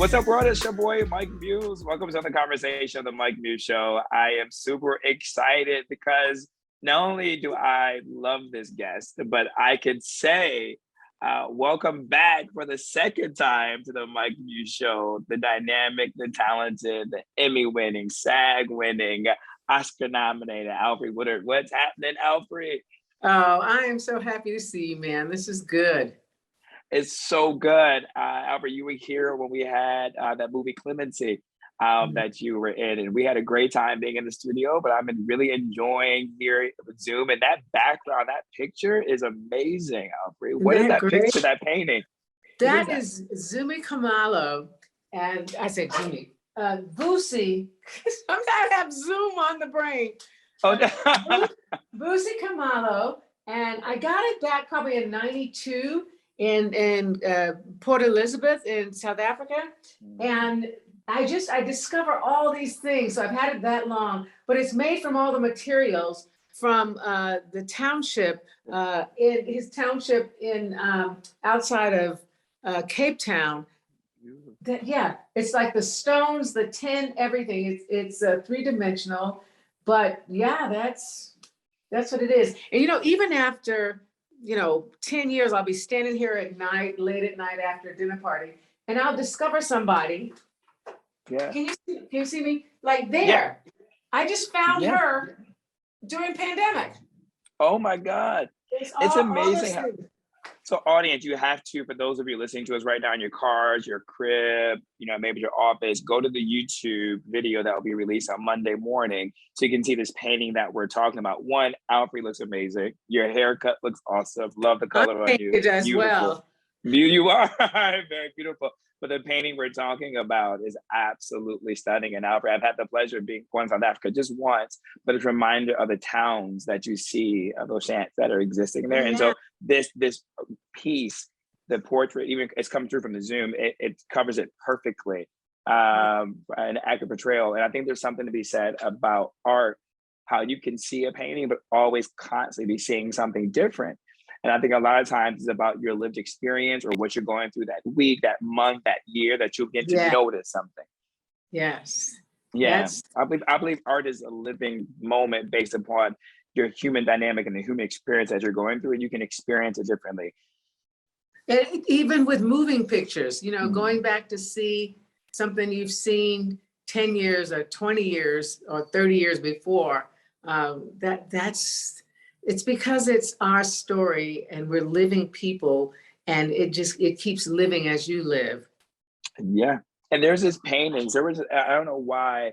What's up, world? It's your boy, Mike Muse. Welcome to the conversation of the Mike Muse Show. I am super excited because not only do I love this guest, but I can say welcome back for the second time to the Mike Muse Show, the dynamic, the talented, the Emmy-winning, SAG-winning, Oscar-nominated Alfre Woodard. What's happening, Alfre? Oh, I am so happy to see you, man. This is good. It's so good. Alfre, you were here when we had that movie Clemency that you were in, and we had a great time being in the studio, but I've been really enjoying here with Zoom, and that background, that picture is amazing, Alfre. What is that picture, that painting? That is Zumi Kamalo, and I said Zumi. Boosie, sometimes I have Zoom on the brain. Oh, no. Boosie Kamalo, and I got it back probably in '92 in Port Elizabeth in South Africa, and I discover all these things. So I've had it that long, but it's made from all the materials from the township, in his township in outside of Cape Town. It's like the stones, the tin, everything. It's three-dimensional, but yeah, that's what it is. And even after 10 years, I'll be standing here at night, late at night after a dinner party, and I'll discover somebody. Yeah. Can you see me? Like there. Yeah. I just found her during pandemic. Oh my God. It's amazing. So audience, you have to, for those of you listening to us right now in your cars, your crib, maybe your office, go to the YouTube video that will be released on Monday morning so you can see this painting that we're talking about. One, Alfre looks amazing. Your haircut looks awesome. Love the color on you. It as well. You are very beautiful. But the painting we're talking about is absolutely stunning. And Alfre, I've had the pleasure of being going to South Africa just once, but it's a reminder of the towns that you see, of those chants that are existing there. Yeah. And so this piece, the portrait, even it's come through from the Zoom, it covers it perfectly, an accurate portrayal. And I think there's something to be said about art, how you can see a painting, but always constantly be seeing something different. And I think a lot of times it's about your lived experience or what you're going through that week, that month, that year, that you'll get to notice something. Yes. Yeah. Yes. I believe art is a living moment based upon your human dynamic and the human experience as you're going through, and you can experience it differently. And even with moving pictures, going back to see something you've seen 10 years or 20 years or 30 years before, it's because it's our story and we're living people, and it keeps living as you live. Yeah. And there's this paintings. I don't know why,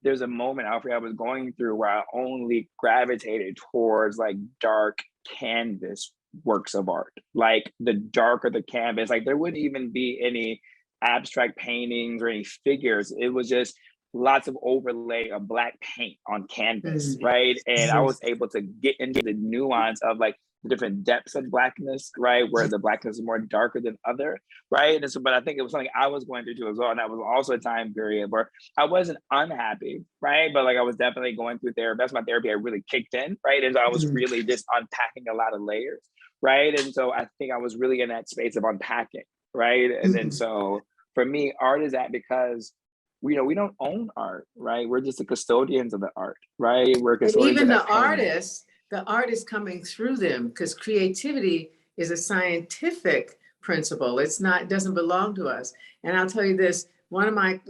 there's a moment, Alfre, I was going through where I only gravitated towards like dark canvas works of art. Like the darker the canvas, like there wouldn't even be any abstract paintings or any figures. It was just lots of overlay of black paint on canvas, right? And I was able to get into the nuance of like the different depths of blackness, right? Where the blackness is more darker than other, right? And so, but I think it was something I was going through too as well. And that was also a time period where I wasn't unhappy, right? But like I was definitely going through therapy. That's my therapy. I really kicked in, right? And so I was really just unpacking a lot of layers, right? And so I think I was really in that space of unpacking, right? And then so for me, art is that because we don't own art, right? We're just the custodians of the art, right? We're custodians. Even the art is coming through them, because creativity is a scientific principle. It doesn't belong to us. And I'll tell you this, one of my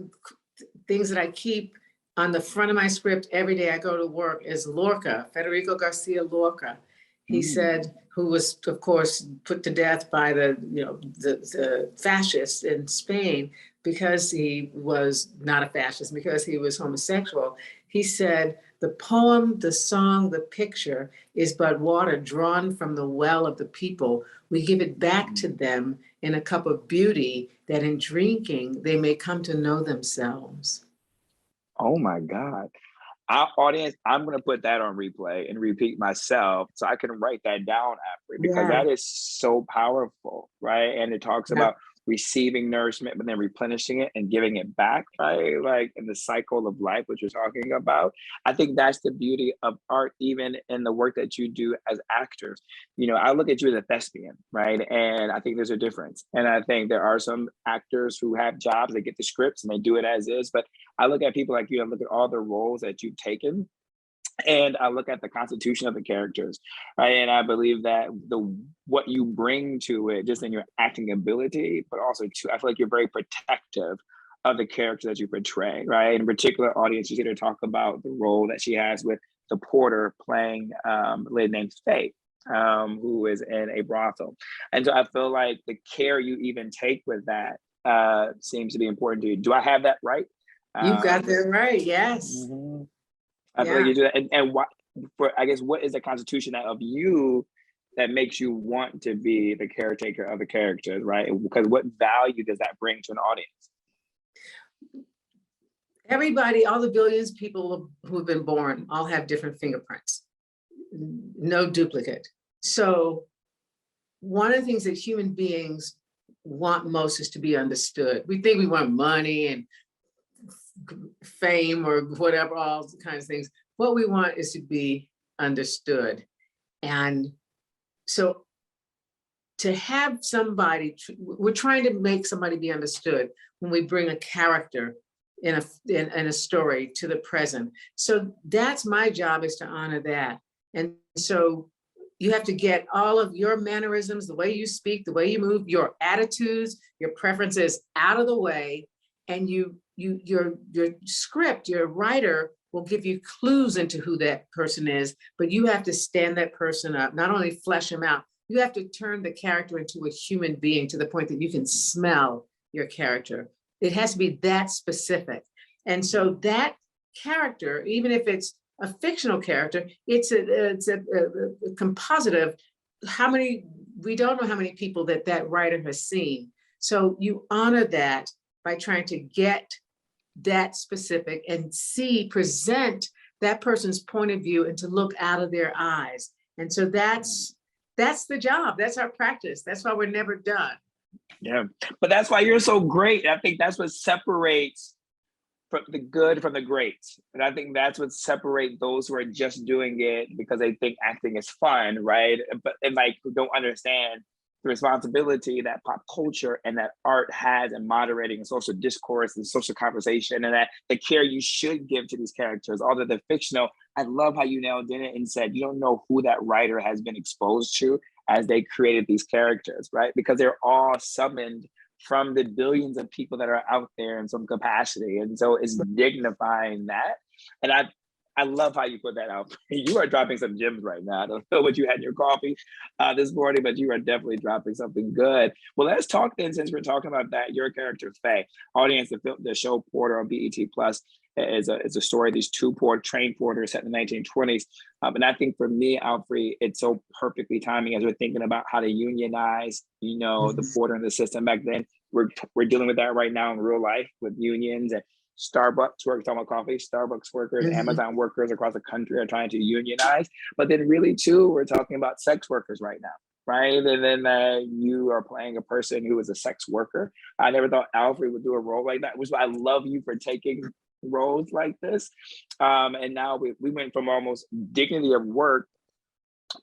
things that I keep on the front of my script every day I go to work is Lorca, Federico Garcia Lorca. He said, who was, of course, put to death by the fascists in Spain because he was not a fascist, because he was homosexual. He said, the poem, the song, the picture is but water drawn from the well of the people. We give it back to them in a cup of beauty, that in drinking, they may come to know themselves. Oh my God. Our audience, I'm going to put that on replay and repeat myself so I can write that down after, because that is so powerful, right? And it talks about receiving nourishment, but then replenishing it and giving it back, right? Like in the cycle of life, which you're talking about. I think that's the beauty of art, even in the work that you do as actors. You know, I look at you as a thespian, right? And I think there's a difference. And I think there are some actors who have jobs, they get the scripts and they do it as is. But I look at people like you, I look at all the roles that you've taken, and I look at the constitution of the characters, right? And I believe that what you bring to it, just in your acting ability, but also too, I feel like you're very protective of the character that you portray, right? In particular, audience, you get to talk about the role that she has with the porter playing a lady named Faye, who is in a brothel. And so I feel like the care you even take with that seems to be important to you. Do I have that right? You've got that right, yes. Mm-hmm. I feel like you do that. And what, for, I guess, what is the constitution of you that makes you want to be the caretaker of the characters, right? Because what value does that bring to an audience? Everybody, all the billions of people who have been born, all have different fingerprints, no duplicate. So one of the things that human beings want most is to be understood. We think we want money and fame or whatever, all kinds of things. What we want is to be understood. And so to have somebody, we're trying to make somebody be understood when we bring a character in a story to the present. So that's my job, is to honor that. And so you have to get all of your mannerisms, the way you speak, the way you move, your attitudes, your preferences out of the way. And your script, your writer will give you clues into who that person is, but you have to stand that person up, not only flesh them out, you have to turn the character into a human being to the point that you can smell your character. It has to be that specific. And so that character, even if it's a fictional character, it's a composite of we don't know how many people that writer has seen. So you honor that by trying to get that specific and present that person's point of view and to look out of their eyes. And so that's the job. That's our practice. That's why we're never done. Yeah, but that's why you're so great. I think that's what separates the good from the great. And I think that's what separates those who are just doing it because they think acting is fun, right? But like don't understand the responsibility that pop culture and that art has in moderating social discourse and social conversation, and that the care you should give to these characters, although they're fictional. I love how you nailed in it and said you don't know who that writer has been exposed to as they created these characters, right? Because they're all summoned from the billions of people that are out there in some capacity. And so it's dignifying that. And I love how you put that out. You are dropping some gems right now. I don't know what you had in your coffee this morning, but you are definitely dropping something good. Well, let's talk then, since we're talking about that, your character, Faye. Audience, the show Porter on BET Plus is a story of these two train porters set in the 1920s. And I think for me, Alfre, it's so perfectly timing as we're thinking about how to unionize, the porter in the system back then. We're dealing with that right now in real life with unions and Starbucks workers, talking about coffee, Starbucks workers, Amazon workers across the country are trying to unionize. But then really too, we're talking about sex workers right now, right? And then you are playing a person who is a sex worker. I never thought Alfre would do a role like that, which is why I love you for taking roles like this. And now we went from almost dignity of work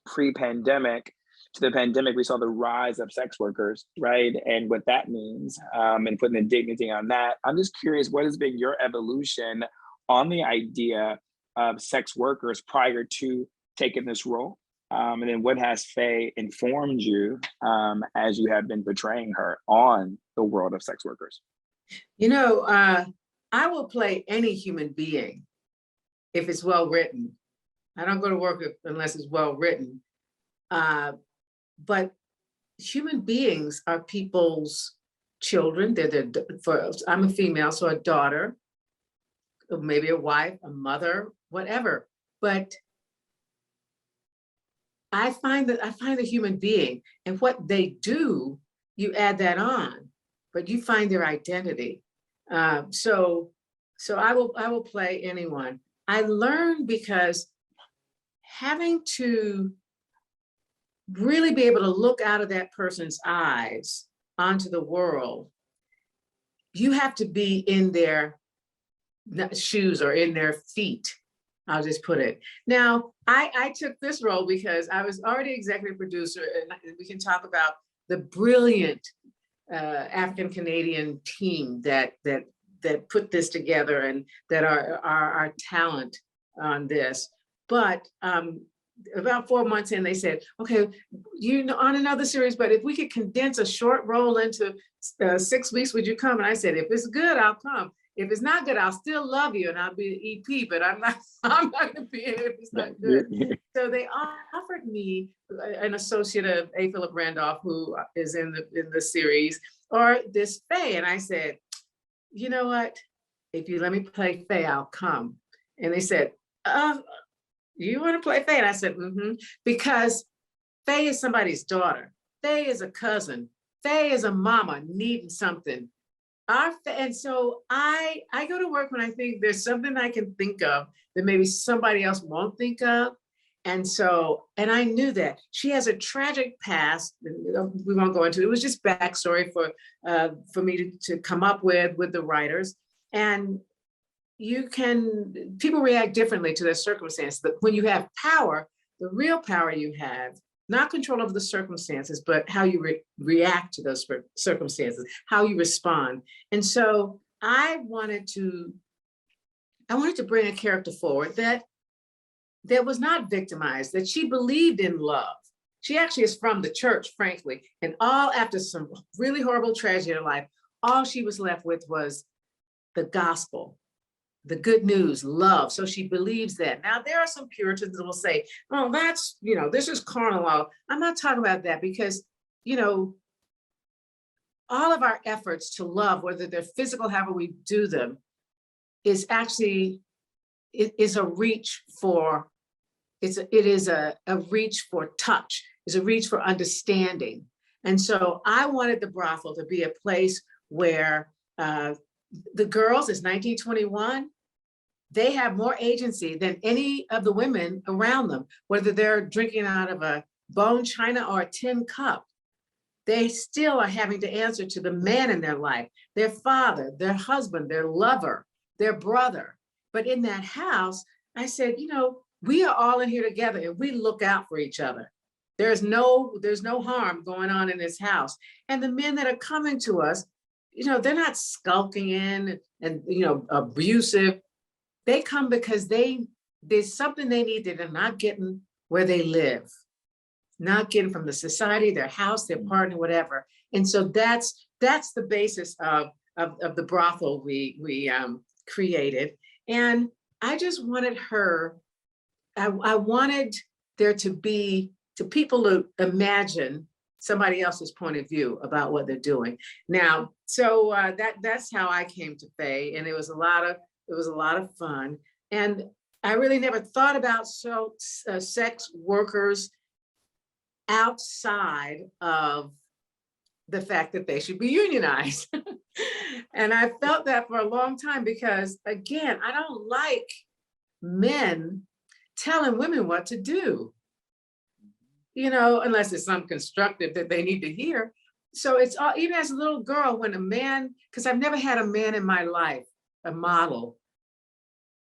pre-pandemic to the pandemic. We saw the rise of sex workers, right? And what that means, and putting the dignity on that. I'm just curious, what has been your evolution on the idea of sex workers prior to taking this role? And then what has Faye informed you as you have been portraying her on the world of sex workers? I will play any human being if it's well written. I don't go to work unless it's well written. But human beings are people's children. I'm a female, so a daughter, maybe a wife, a mother, whatever. But I find the human being, and what they do, you add that on, but you find their identity. So I will play anyone. I learned because having to really be able to look out of that person's eyes onto the world, you have to be in their shoes or in their feet. I'll just put it. Now, I took this role because I was already executive producer, and we can talk about the brilliant African Canadian team that put this together and that are our talent on this. But about 4 months in, they said, okay, on another series, but if we could condense a short role into 6 weeks, would you come? And I said, if it's good, I'll come. If it's not good, I'll still love you and I'll be an EP, but I'm not gonna be here if it's not good. So they offered me an associate of A. Philip Randolph, who is in the series, or this Faye. And I said, you know what? If you let me play Faye, I'll come. And they said, you want to play Faye? And I said, because Faye is somebody's daughter. Faye is a cousin. Faye is a mama needing something. And so I go to work when I think there's something I can think of that maybe somebody else won't think of. And I knew that she has a tragic past. We won't go into it. It was just backstory for me to come up with the writers. And people react differently to their circumstances. But when you have power, the real power you have, not control over the circumstances, but how you react to those circumstances, how you respond. And so I wanted to bring a character forward that was not victimized, that she believed in love. She actually is from the church, frankly, and after some really horrible tragedy in her life, all she was left with was the gospel, the good news, love. So she believes that. Now, there are some Puritans that will say, oh, that's, this is carnal law. I'm not talking about that because, all of our efforts to love, whether they're physical, however we do them, is actually, it is a reach for touch, is a reach for understanding. And so I wanted the brothel to be a place where the girls, it's 1921, they have more agency than any of the women around them, whether they're drinking out of a bone china or a tin cup. They still are having to answer to the man in their life, their father, their husband, their lover, their brother. But in that house, I said, we are all in here together and we look out for each other. There's no harm going on in this house. And the men that are coming to us, they're not skulking in and, abusive. They come because there's something they need that they're not getting where they live, not getting from the society, their house, their partner, whatever. And so that's the basis of the brothel we created. And I just wanted I wanted there to be, to people to imagine somebody else's point of view about what they're doing. Now, so that's how I came to Faye, and it was a lot of fun. And I really never thought about sex workers outside of the fact that they should be unionized. And I felt that for a long time because, again, I don't like men telling women what to do, unless it's something constructive that they need to hear. So it's all, even as a little girl, when a man, because I've never had a man in my life, a model,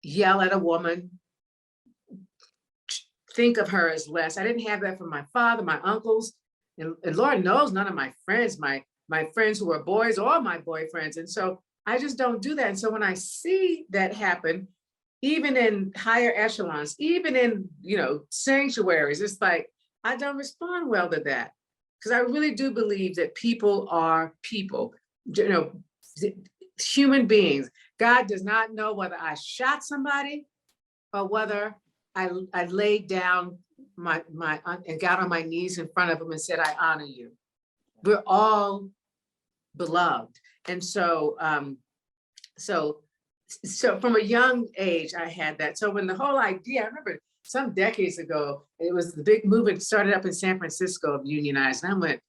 yell at a woman, think of her as less. I didn't have that from my father, my uncles, and Lord knows none of my friends, my friends who were boys or my boyfriends. And so I just don't do that. And so when I see that happen, even in higher echelons, even in, sanctuaries, it's like, I don't respond well to that. Because I really do believe that people are people, human beings. God does not know whether I shot somebody or whether I laid down and got on my knees in front of him and said, I honor you. We're all beloved. And so, so from a young age, I had that. So when the whole idea, I remember some decades ago, it was the big movement started up in San Francisco of unionized. And I went,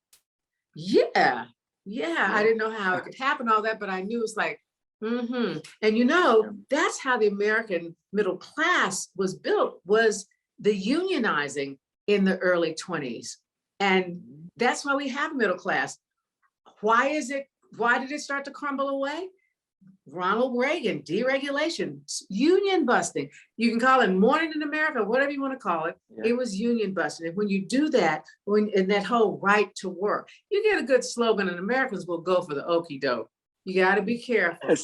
yeah. I didn't know how it could happen, all that, but I knew it was like, And that's how the American middle class was built, was the unionizing in the early 20s. And that's why we have middle class. Why did it start to crumble away? Ronald Reagan, deregulation, union busting. You can call it Morning in America, whatever you want to call it. Yeah. It was union busting. And when you do that, and that whole right to work, you get a good slogan and Americans will go for the okie doke. You got to be careful.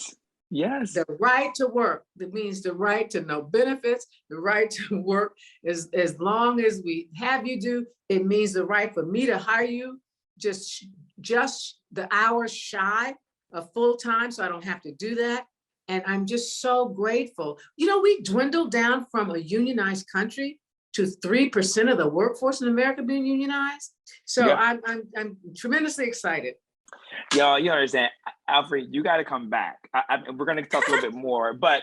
Yes. The right to work, that means the right to no benefits, the right to work as long as we have you do. It means the right for me to hire you just the hours shy of full time, so I don't have to do that. And I'm just so grateful. We dwindled down from a unionized country to 3% of the workforce in America being unionized. So yeah. I'm tremendously excited. Yo, you understand, Alfre, you got to come back. We're going to talk a little bit more, but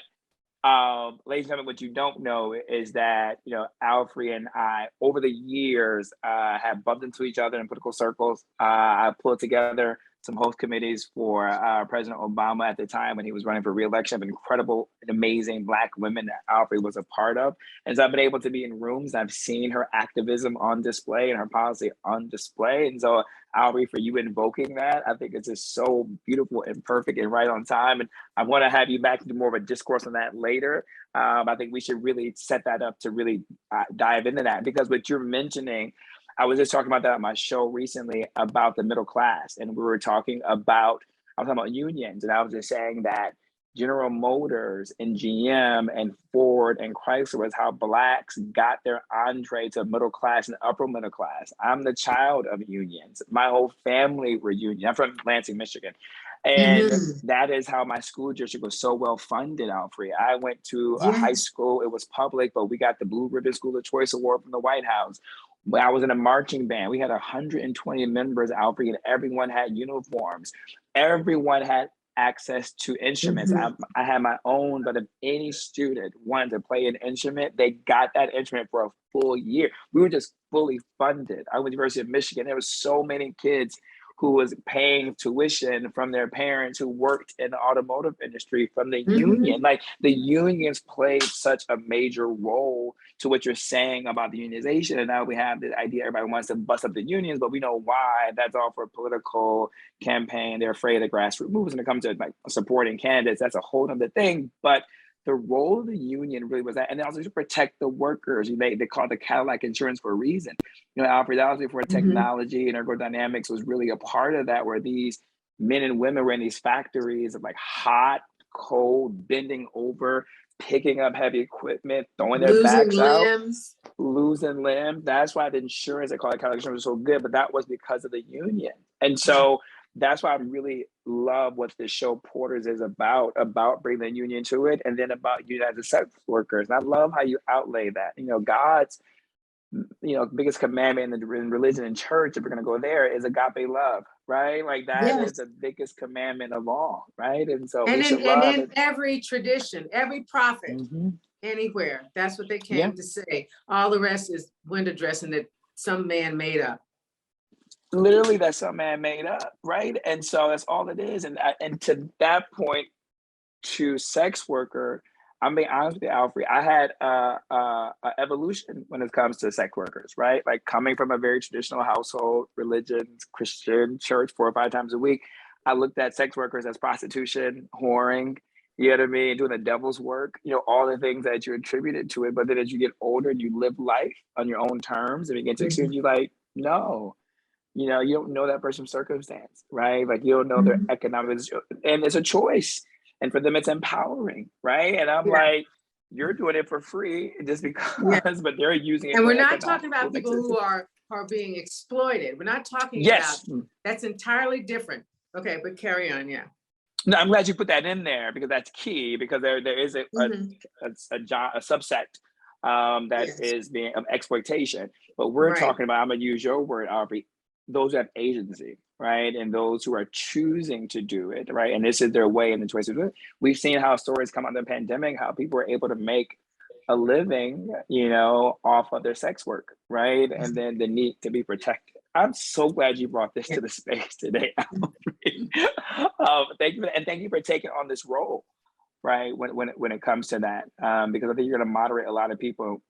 ladies and gentlemen, what you don't know is that, Alfre and I, over the years, have bumped into each other in political circles. I pulled together some host committees for President Obama at the time when he was running for re-election of incredible and amazing Black women that Alfre was a part of. And so I've been able to be in rooms, I've seen her activism on display and her policy on display. And so Alfre, for you invoking that, I think it's just so beautiful and perfect and right on time. And I want to have you back to do more of a discourse on that later. I think we should really set that up to really dive into that, because what you're mentioning, I was just talking about that on my show recently about the middle class. And we were talking about, I was talking about unions. And I was just saying that General Motors and GM and Ford and Chrysler was how Blacks got their entree to middle class and upper middle class. I'm the child of unions. My whole family were union. I'm from Lansing, Michigan. And that is how my school district was so well funded, Alfre. I went to a high school, it was public, but we got the Blue Ribbon School of Choice Award from the White House. I was in a marching band. We had 120 members, Alfre, and everyone had uniforms. Everyone had access to instruments. I had my own, but if any student wanted to play an instrument, they got that instrument for a full year. We were just fully funded. I went to the University of Michigan. There was so many kids who was paying tuition from their parents who worked in the automotive industry from the union. Like, the unions played such a major role to what you're saying about the unionization. And now we have the idea everybody wants to bust up the unions, but we know why. That's all for a political campaign. They're afraid of grassroots movements when it comes to like supporting candidates. That's a whole other thing. But the role of the union really was that, and also to protect the workers. They call it the Cadillac insurance for a reason. Alfre, that was before technology and ergodynamics was really a part of that, where these men and women were in these factories of like hot, cold, bending over, picking up heavy equipment, throwing their backs out, losing limbs. That's why the insurance, they call it Cadillac insurance, was so good, but that was because of the union. And so that's why I really love what the show Porters is about bringing the union to it, and then about unionizing sex workers. And I love how you outlay that. God's biggest commandment in religion and church, if we're going to go there, is agape love, right? Like that is the biggest commandment of all, right? And so in every tradition, every prophet, anywhere, that's what they came to say. All the rest is window dressing that some man made up. Literally, that some man made up, right? And so that's all it is. And to that point, to sex worker, I'm being honest with you, Alfre, I had a evolution when it comes to sex workers, right? Like, coming from a very traditional household, religion, Christian church 4 or 5 times a week, I looked at sex workers as prostitution, whoring, you know what I mean, doing the devil's work, all the things that you attributed to it. But then as you get older and you live life on your own terms and you get to experience, you're like, no. You don't know that person's circumstance, right? Like, you don't know their economic, and it's a choice. And for them, it's empowering, right? And I'm like, you're doing it for free just because, but they're using it. And we're not talking about people who are being exploited. We're not talking about, that's entirely different. Okay, but carry on, No, I'm glad you put that in there, because that's key, because there is a subset that is being of exploitation. But we're talking about, I'm going to use your word, Alfre, those who have agency, right? And those who are choosing to do it, right? And this is their way and the choice to do it. We've seen how stories come out of the pandemic, how people were able to make a living, off of their sex work, right? And then the need to be protected. I'm so glad you brought this to the space today, Alfre. Thank you, and thank you for taking on this role, right? When it comes to that, because I think you're going to moderate a lot of people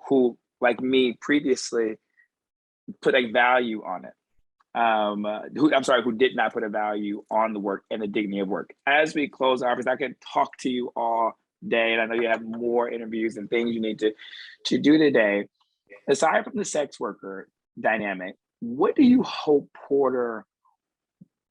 who, like me, previously put a value on it. who did not put a value on the work and the dignity of work. As we close, Alfre, I could talk to you all day, and I know you have more interviews and things you need to do today. Aside from the sex worker dynamic, what do you hope Porter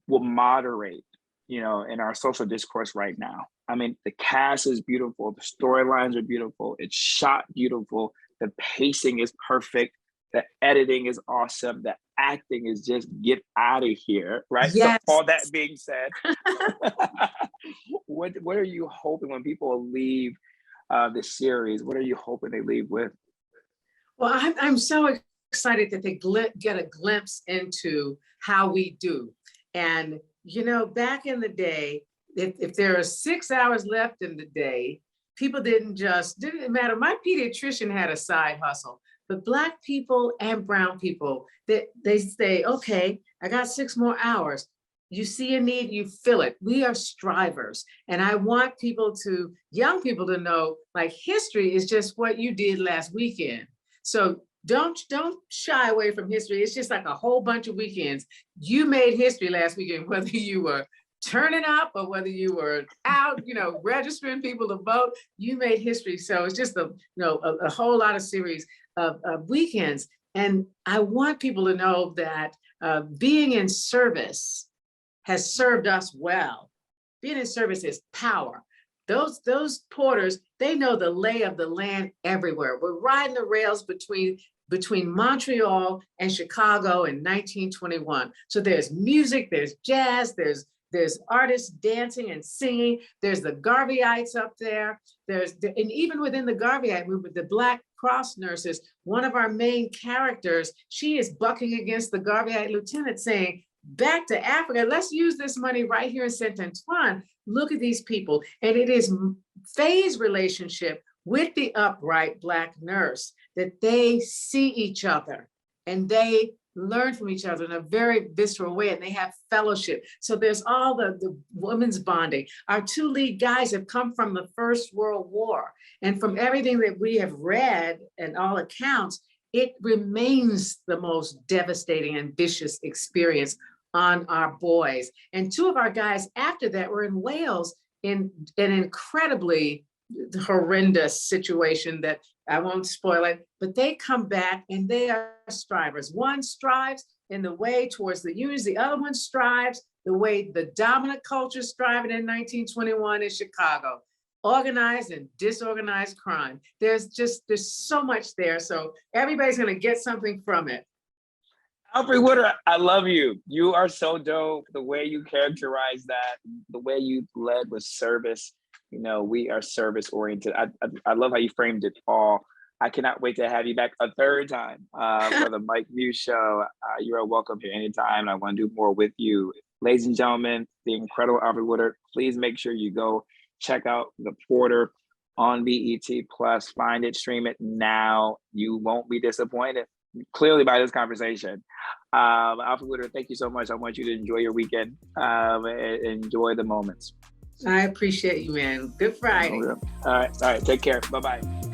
will moderate, in our social discourse right now? I mean, the cast is beautiful, the storylines are beautiful, it's shot beautiful, the pacing is perfect, the editing is awesome, the acting is just get out of here, right? Yes. So all that being said, what are you hoping when people leave the series? What are you hoping they leave with? Well, I'm so excited that they get a glimpse into how we do. And, back in the day, if there are 6 hours left in the day, people didn't matter. My pediatrician had a side hustle, but Black people and brown people, they say, okay, I got 6 more hours. You see a need, you fill it. We are strivers. And I want young people to know, like, history is just what you did last weekend. So don't shy away from history. It's just like a whole bunch of weekends. You made history last weekend, whether you were turning up or whether you were out, registering people to vote, you made history. So it's just a whole lot of series of weekends. And I want people to know that being in service has served us well. Being in service is power. Those porters, they know the lay of the land everywhere. We're riding the rails between Montreal and Chicago in 1921. So there's music, there's jazz, there's artists dancing and singing. There's the Garveyites up there. And even within the Garveyite movement, the Black Cross nurses, one of our main characters, she is bucking against the Garveyite lieutenant saying, back to Africa, let's use this money right here in Saint Antoine. Look at these people. And it is Faye's relationship with the upright Black nurse that they see each other and they learn from each other in a very visceral way, and they have fellowship. So there's all the women's bonding. Our 2 lead guys have come from the First World War. And from everything that we have read and all accounts, it remains the most devastating and vicious experience on our boys. And 2 of our guys after that were in Wales in an incredibly horrendous situation that I won't spoil it, but they come back and they are strivers. One strives in the way towards the unions, the other one strives the way the dominant culture striving in 1921 in Chicago. Organized and disorganized crime. There's so much there. So everybody's gonna get something from it. Alfre Woodard, I love you. You are so dope. The way you characterize that, the way you led with service. We are service oriented. I love how you framed it all. I cannot wait to have you back a third time for the Mike Muse Show. You are welcome here anytime. I want to do more with you. Ladies and gentlemen, the incredible Alfre Woodard, please make sure you go check out The Porter on BET Plus. Find it, stream it now. You won't be disappointed, clearly, by this conversation. Alfre Woodard, thank you so much. I want you to enjoy your weekend and enjoy the moments. I appreciate you, man. Good Friday. All right. Take care. Bye-bye.